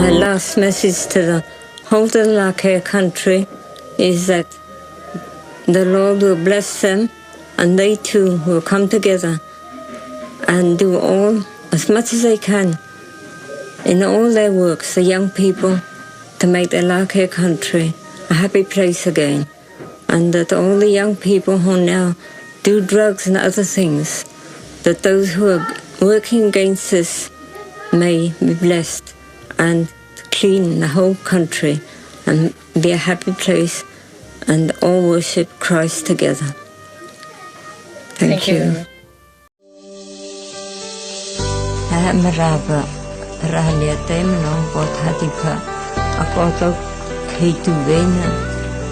My last message to the whole of the LOUISE country is that the Lord will bless them, and they too will come together and do all, as much as they can, in all their works, the young people, to make the LOUISE country a happy place again. And that all the young people who now do drugs and other things, that those who are working against this may be blessed and clean the whole country and be a happy place and all worship Christ together. Thank you. Maraba rahalia temno bot hatipa akoto keitu vena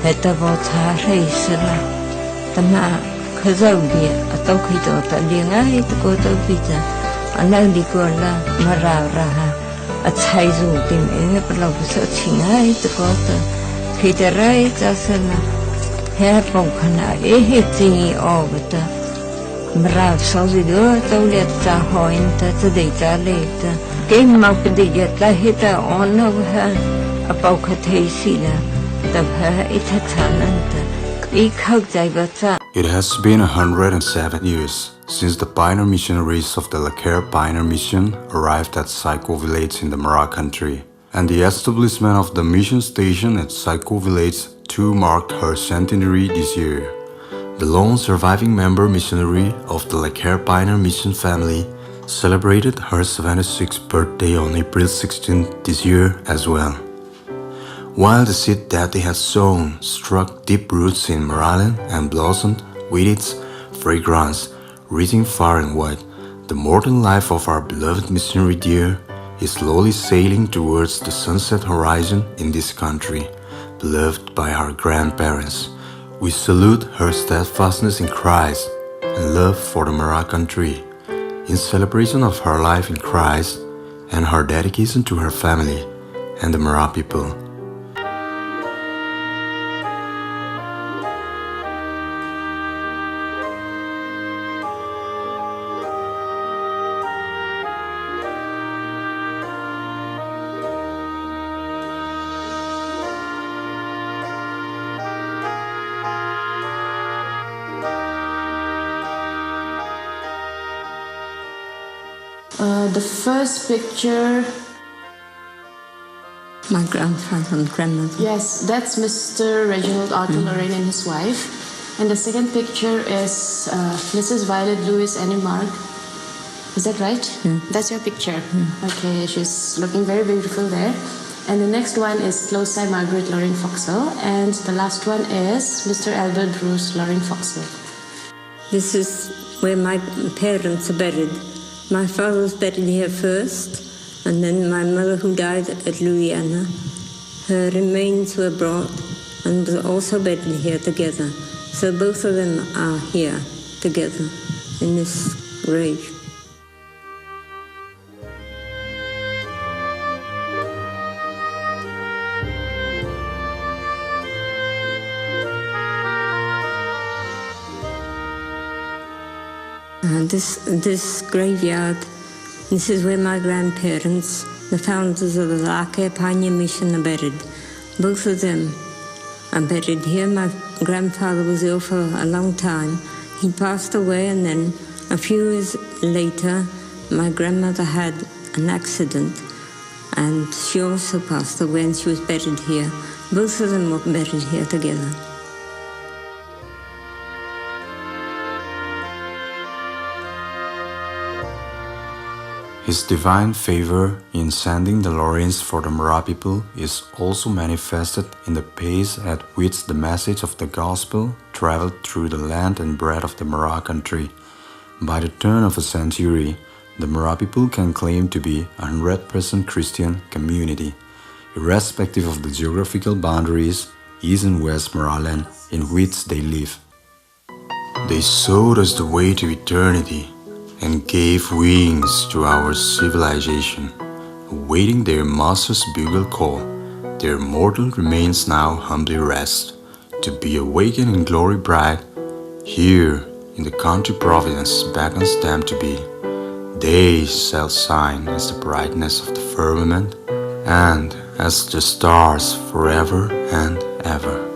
heta bot hareisela tama khazaudia atokito talinga itkoto pita anandi kola mararaha atsaizu tim enge palabusa chinga itkoto kitarai tasana he pokana ehe tingi obata Marav soldido tauliat ta hointa tadita leta game mapdiyat lahita onogha apaukateisila tabha itatananta ikhagjaibatsa. It has been 107 years since the pioneer missionaries of the LOUISE Pioneer Mission arrived at Saiko village in the Mara country, and the establishment of the mission station at Saiko village too marked her centenary this year. The lone surviving member missionary of the LOUISE Pioneer Mission family celebrated her 76th birthday on April 16 this year as well. While the seed that they had sown struck deep roots in Maraland and blossomed with its fragrance reaching far and wide, the mortal life of our beloved missionary dear is slowly sailing towards the sunset horizon in this country, beloved by our grandparents. We salute her steadfastness in Christ and love for the Mara country, in celebration of her life in Christ and her dedication to her family and the Mara people. The first picture... My grandfather and grandmother. Yes, that's Mr. Reginald Arthur Lorraine and his wife. And the second picture is Mrs. Violet Louis Annie Mark. Is that right? That's your picture? Okay, she's looking very beautiful there. And the next one is Closai Margaret Lorraine Foxwell. And the last one is Mr. Albert Bruce Lorraine Foxwell. This is where my parents are buried. My father was buried here first, and then my mother, who died at Louisiana, her remains were brought and were also buried here together. So both of them are here together in this grave. This graveyard, this is where my grandparents, the founders of the LOUISE Pioneer Mission, are buried. Both of them are buried here. My grandfather was ill for a long time. He passed away, and then a few years later, my grandmother had an accident, and she also passed away, and she was buried here. Both of them were buried here together. His divine favor in sending the Lorraines for the Mara people is also manifested in the pace at which the message of the gospel traveled through the land and breadth of the Mara country. By the turn of a century, the Mara people can claim to be a 100% Christian community, irrespective of the geographical boundaries, East and West Maraland, in which they live. They showed us the way to eternity and gave wings to our civilization. Awaiting their master's bugle call, their mortal remains now humbly rest, to be awakened in glory bright. Here in the country Providence beckons them to be. They shall shine as the brightness of the firmament, and as the stars forever and ever.